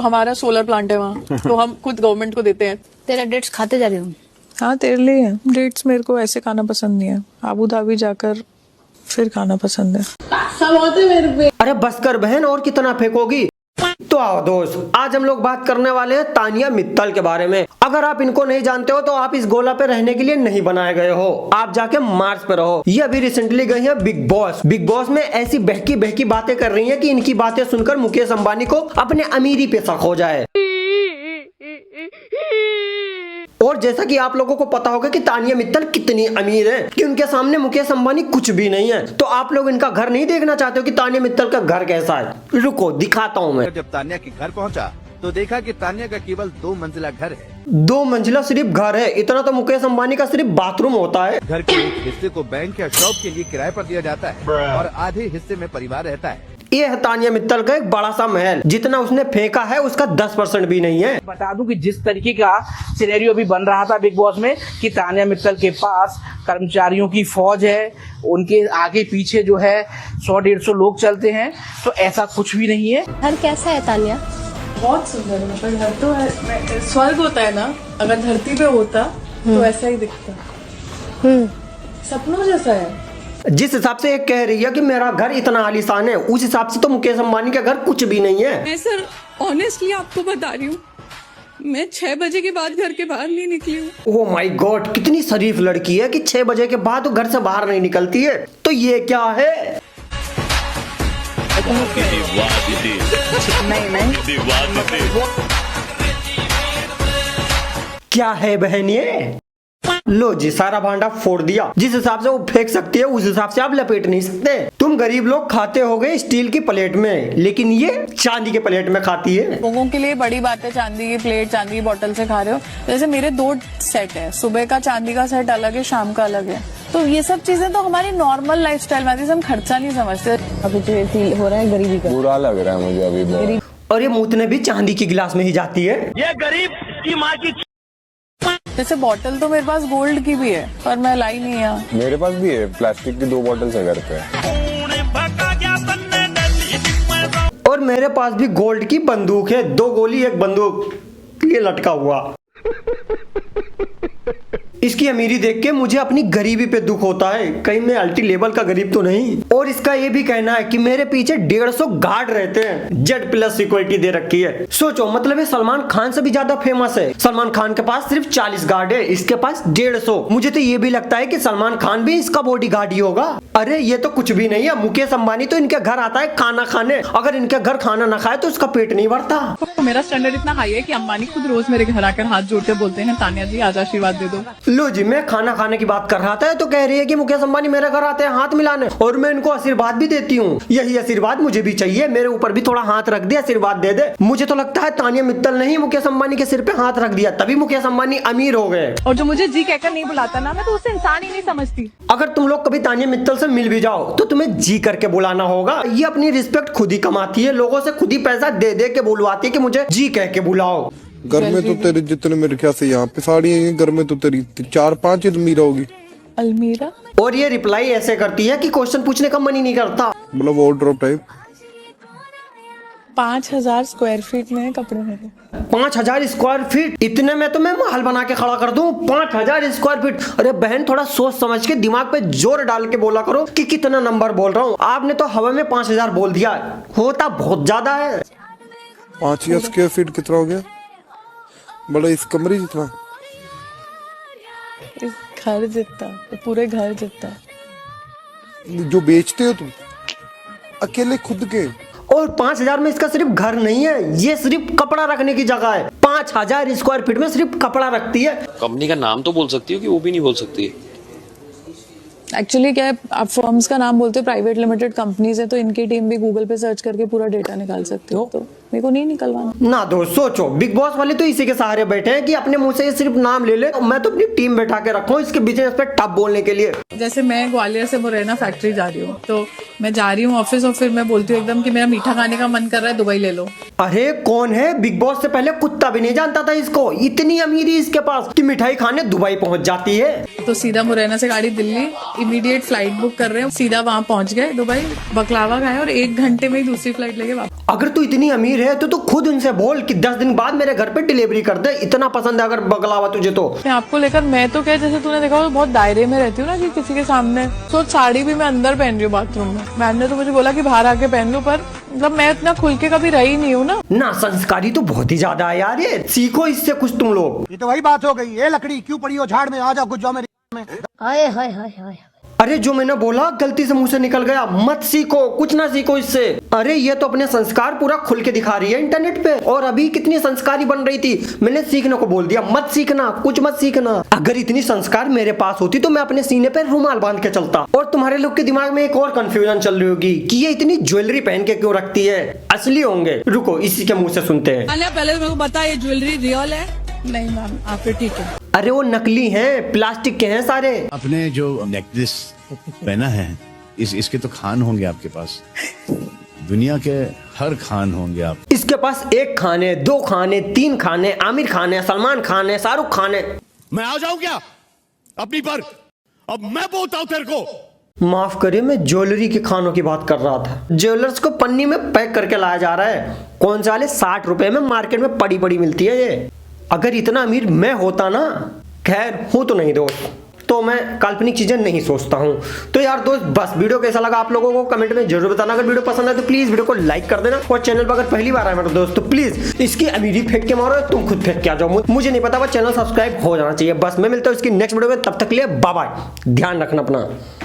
तो हमारा solar plant है वहाँ, तो हम खुद गवर्नमेंट को देते हैं। तेरा डेट्स खाते जा रही हूँ। हाँ तेरे लिए है डेट्स, मेरे को ऐसे खाना पसंद नहीं है, आबू धाबी जाकर फिर खाना पसंद है। सब होते मेरे पे। अरे बस कर बहन, और कितना फेंकोगी। तो आओ दोस्त, आज हम लोग बात करने वाले हैं तानिया मित्तल के बारे में। अगर आप इनको नहीं जानते हो तो आप इस गोला पे रहने के लिए नहीं बनाए गए हो, आप जाके मार्स पे रहो। ये अभी रिसेंटली गई है बिग बॉस। बिग बॉस में ऐसी बहकी बहकी बातें कर रही है कि इनकी बातें सुनकर मुकेश अंबानी को अपने अमीरी पे शक हो जाए। और जैसा कि आप लोगों को पता होगा कि तानिया मित्तल कितनी अमीर है, कि उनके सामने मुकेश अंबानी कुछ भी नहीं है। तो आप लोग इनका घर नहीं देखना चाहते हो कि तानिया मित्तल का घर कैसा है? रुको दिखाता हूँ मैं। जब तानिया के घर पहुंचा तो देखा कि तानिया का केवल 2 मंजिला घर है। 2 मंजिला सिर्फ घर है? इतना तो मुकेश अंबानी का सिर्फ बाथरूम होता है। घर के एक हिस्से को बैंक या शॉप के लिए किराए पर दिया जाता है और आधे हिस्से में परिवार रहता है। ये है तानिया मित्तल का एक बड़ा सा महल, जितना उसने फेंका है उसका 10% भी नहीं है। बता दूं कि जिस तरीके का सिनेरियो भी बन रहा था बिग बॉस में कि तानिया मित्तल के पास कर्मचारियों की फौज है, उनके आगे पीछे जो है 100-150 लोग चलते हैं, तो ऐसा कुछ भी नहीं है। घर कैसा है तानिया? बहुत सुंदर है, मतलब घर तो है, स्वर्ग होता है ना, अगर धरती पे होता तो ऐसा ही दिखता। सपनों जैसा है। जिस हिसाब से एक कह रही है कि मेरा घर इतना आलीशान है, उस हिसाब से तो मुकेश अंबानी का घर कुछ भी नहीं है। मैं सर ऑनेस्टली आपको बता रही हूँ, मैं 6 बजे के बाद घर के बाहर नहीं निकली हूँ। ओह माय गॉड, कितनी शरीफ लड़की है कि 6 बजे के बाद वो घर से बाहर नहीं निकलती है। तो ये क्या है? क्या है बहन ये? लो जी, सारा भांडा फोड़ दिया। जिस हिसाब से वो फेंक सकती है उस हिसाब से आप लपेट नहीं सकते। तुम गरीब लोग खाते होगे स्टील की प्लेट में, लेकिन ये चांदी के प्लेट में खाती है। लोगों के लिए बड़ी बात है, चांदी की प्लेट, चांदी की बोतल से खा रहे हो। जैसे मेरे 2 सेट है, सुबह का चांदी का सेट अलग है, शाम का अलग है। तो ये सब चीजें तो हमारी नॉर्मल लाइफस्टाइल में आती है, हम खर्चा नहीं समझते। अभी तो फील हो रहा है गरीबी का। बुरा लग रहा है मुझे अभी बहुत। और ये मूतने भी चांदी की गिलास में ही जाती है। ये गरीब की माँ की। जैसे बोतल तो मेरे पास गोल्ड की भी है, पर मैं लाई नहीं है। मेरे पास भी है, प्लास्टिक की 2 बॉटल्स है घर पे। और मेरे पास भी गोल्ड की बंदूक है, 2 गोली 1 बंदूक, ये लटका हुआ। इसकी अमीरी देख के मुझे अपनी गरीबी पे दुख होता है, कहीं मैं अल्टी लेवल का गरीब तो नहीं। और इसका ये भी कहना है कि मेरे पीछे 150 गार्ड रहते हैं, Z+ सिक्योरिटी दे रखी है। सोचो, मतलब ये सलमान खान से भी ज्यादा फेमस है। सलमान खान के पास सिर्फ 40 गार्ड है, इसके पास 150। मुझे तो ये भी लगता है कि सलमान खान भी इसका बॉडी गार्ड ही होगा। अरे ये तो कुछ भी नहीं है, मुकेश अंबानी तो इनके घर आता है खाना खाने। अगर इनके घर खाना ना खाए तो उसका पेट नहीं भरता। तो मेरा स्टैंडर्ड इतना हाई है कि अंबानी खुद रोज मेरे घर आकर हाथ जोड़ते बोलते हैं, तानिया जी आज आशीर्वाद दे दो। लो जी, मैं खाना खाने की बात कर रहा था तो कह रही है कि मुकेश अंबानी मेरे घर आते हैं हाथ मिलाने, और मैं इनको आशीर्वाद भी देती हूँ। यही आशीर्वाद मुझे भी चाहिए, मेरे ऊपर भी थोड़ा हाथ रख दे, आशीर्वाद दे दे। मुझे तो लगता है तानिया मित्तल ने ही मुकेश अंबानी के सिर पे हाथ रख दिया, तभी मुकेश अंबानी अमीर हो गए। और जो मुझे जी कहकर नहीं बुलाता ना, मैं तो उसे इंसान ही नहीं समझती। अगर तुम लोग कभी तानिया मित्तल से मिल भी जाओ तो तुम्हें जी करके बुलाना होगा। ये अपनी रिस्पेक्ट खुद ही कमाती है, लोगों से खुद ही पैसा दे दे के बुलवाती है कि मुझे जी कह के बुलाओ। घर में तो तेरे जितने मेरे ख्याल से यहाँ पे साड़ी है, घर में तो तेरी 4-5 अलमीरा होगी। अलमीरा? और ये रिप्लाई ऐसे करती है कि क्वेश्चन पूछने का मन ही नहीं करता। मतलब वार्डरोब टाइप। 5000 स्क्वायर फीट में कपड़े मेरे। 5000 स्क्वायर फीट? इतने में तो मैं महल बना के खड़ा कर दूं। 5000 स्क्वायर फीट? अरे बहन, थोड़ा सोच समझ के दिमाग पे जोर डाल के बोला करो कि कितना नंबर बोल रहा हूँ। आपने तो हवा में 5000 बोल दिया, होता बहुत ज्यादा है। 5000 स्क्वायर फीट कितना हो गया? बड़ा इस कमरे जितना, इस घर जितना, पूरे घर जितना। जो बेचते हो तुम अकेले खुद के। और 5000 में इसका सिर्फ घर नहीं है, ये सिर्फ कपड़ा रखने की जगह है। 5000 स्क्वायर फीट में सिर्फ कपड़ा रखती है। कंपनी का नाम तो बोल सकती हो कि वो भी नहीं बोल सकती? एक्चुअली क्या है, आप फर्म्स का नाम बोलते हो, प्राइवेट लिमिटेड कंपनीज है, तो इनकी टीम भी गूगल पे सर्च करके पूरा डेटा निकाल सकती हो, तो मेरे को नहीं निकलवाना ना। दोस्त सोचो, बिग बॉस वाले तो इसी के सहारे बैठे हैं कि अपने मुंह से ये सिर्फ नाम ले ले, मैं तो अपनी टीम बैठा के रखूं इसके बिजनेस पे टप बोलने के लिए। जैसे मैं ग्वालियर से मुरैना फैक्ट्री जा रही हूँ, तो मैं जा रही हूँ ऑफिस और फिर मैं बोलती हूँ एकदम कि मेरा मीठा खाने का मन कर रहा है, दुबई ले लो। अरे कौन है, बिग बॉस से पहले कुत्ता भी नहीं जानता था इसको। इतनी अमीरी इसके पास कि मिठाई खाने दुबई पहुंच जाती है। तो सीधा मुरैना से गाड़ी दिल्ली, इमीडिएट फ्लाइट बुक कर रहे हैं, सीधा वहाँ पहुंच गए दुबई, बकलावा खाए और 1 घंटे में ही दूसरी फ्लाइट लेके वापस। अगर तू इतनी अमीर अमीर है तो तू खुद उनसे बोल कि 10 दिन बाद मेरे घर पे डिलीवरी कर दे, इतना पसंद है अगर बगलावा तुझे तो। मैं आपको लेकर मैं तो क्या, जैसे तूने देखा हो बहुत दायरे में रहती हूँ ना कि किसी के सामने, तो साड़ी भी मैं अंदर पहन रही हूँ बाथरूम में। मैम ने तो मुझे बोला कि बाहर आके पहन लूं, पर मतलब मैं इतना खुल के कभी रही नहीं हूँ ना। संस्कारी तो बहुत ही ज्यादा है यार, ये सीखो इससे कुछ तुम लोग। ये तो वही बात हो गई, ये लकड़ी क्यों पड़ी हो झाड़ में, आ जाओ कुछ जाओ मेरे में। हाय हाय हाय हाय। अरे जो मैंने बोला गलती से मुंह से निकल गया, मत सीखो, कुछ ना सीखो इससे। अरे ये तो अपने संस्कार पूरा खुल के दिखा रही है इंटरनेट पे, और अभी कितनी संस्कारी बन रही थी, मैंने सीखने को बोल दिया, मत सीखना, कुछ मत सीखना। अगर इतनी संस्कार मेरे पास होती तो मैं अपने सीने पे रुमाल बांध के चलता। और तुम्हारे लोग के दिमाग में एक और कंफ्यूजन चल रही होगी कि ये इतनी ज्वेलरी पहन के क्यों रखती है, असली होंगे, रुको इसी के मुंह से सुनते हैं। पहले मेरे को बता, ये ज्वेलरी रियल है? नहीं मैम, आप फिर ठीक है। अरे वो नकली हैं, प्लास्टिक के हैं सारे। अपने जो नेकलेस पहना है इसके तो खान होंगे आपके पास, दुनिया के हर खान होंगे आप। इसके पास 1 खान है, 2 खान है, 3 खान है, आमिर खान है, सलमान खान है, शाहरुख खान है। मैं आ जाऊं क्या अपनी पर? अब मैं बोलता हूं तेरे को। माफ करिए, मैं ज्वेलरी के खानों की बात कर रहा था। ज्वेलर्स को पन्नी में पैक करके लाया जा रहा है, कौन सा वाले 60 रुपए में मार्केट में पड़ी पड़ी मिलती है ये। अगर इतना अमीर मैं होता ना, खैर हूं तो नहीं दोस्त, तो मैं काल्पनिक चीजें नहीं सोचता हूं। तो यार दोस्त, बस वीडियो कैसा लगा आप लोगों को कमेंट में जरूर बताना। अगर वीडियो पसंद आए तो प्लीज वीडियो को लाइक कर देना, और चैनल पर अगर पहली बार आए मेरे दोस्त तो प्लीज इसकी अमीरी फेंक के मारो, तुम खुद फेंक के आ जाओ, मुझे नहीं पता, बस चैनल सब्सक्राइब हो जाना चाहिए। बस मैं मिलता हूँ इसकी नेक्स्ट वीडियो में, तब तक के लिए बाय बाय, ध्यान रखना अपना।